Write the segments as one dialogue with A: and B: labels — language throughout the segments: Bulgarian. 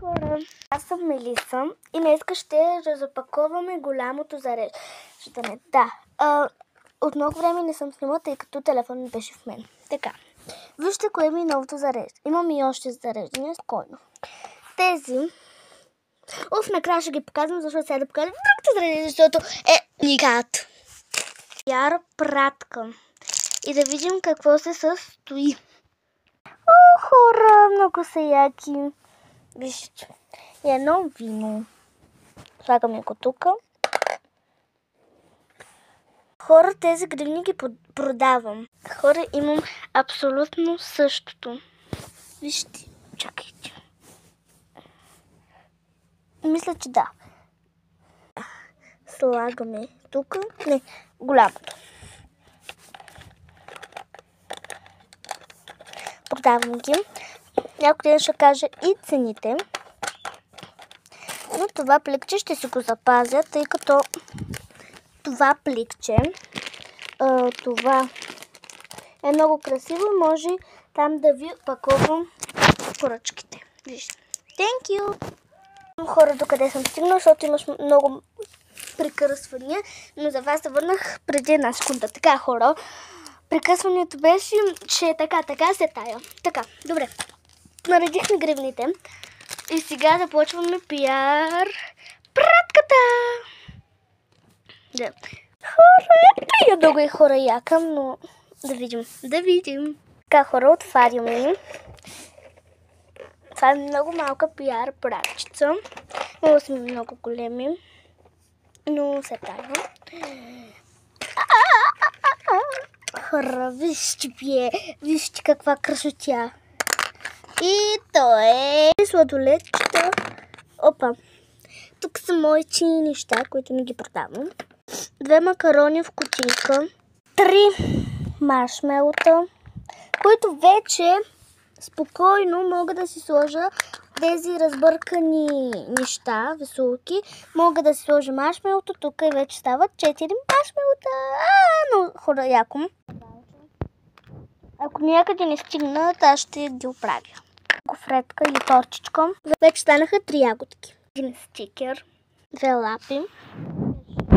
A: Хора, аз съм Мелиса и днес ще разопаковаме голямото зареждане. Да, от много време не съм снимала, тъй като телефон не беше в мен. Така, вижте кое ми е новото зареждане. Имам и още зареждане, спокойно. Тези, накрая ще ги показвам, защото сега да покажа другото зареждане, защото е никат. Яра пратка. И да видим какво се състои. Хора, много са яки. Вижте, и едно вино. Слагаме го тук. Хора, тези гривни ги продавам. Хора, имам абсолютно същото. Вижте, чакайте. Мисля, че да. Слагаме тук. Не, голямото. Продавам ги. Някой ден ще кажа и цените. Но това пликче ще си го запазя, тъй като това пликче, това е много красиво и може там да ви паковам поръчките. Вижте. Thank you! Хора, докъде съм стигнала, защото имаш много прекъсвания, но за вас се върнах преди една секунда. Така, хора, прекъсването беше, че така се тая. Така, добре. Наредихме гривните и сега започваме пиар пратката. Да. Хора, я дълго е хора якам, но да видим. Така, хора, отваряме. Това е много малка пиар пратчица. Много сме много големи, но се тая. Хора, вижте каква красотя. И то е сладоледчета. Опа. Тук са моите неща, които не ги продавам. 2 макарони в кутийка. 3 маршмелота, които вече спокойно мога да си сложа тези разбъркани неща, висулки. Мога да си сложа маршмелото. Тук и вече стават 4 маршмелота. Но хора, яко. Ако някъде не стигнат, аз ще ги оправя. Гофретка или торчичка. Вече станаха 3 ягодки. 1 стикер, 2 лапи,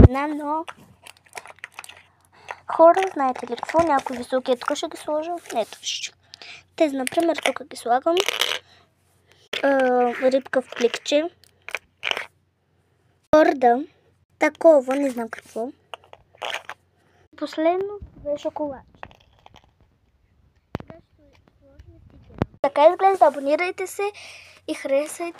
A: една, но хора, знаете ли какво? Някои високи тук ще ги сложа. Ето вижте. Тези, например, тук ги слагам. Рибка в пликче. Горда. Такова, не знам какво. Последно 2 шоколад. Така изглежда. Абонирайте се и харесайте.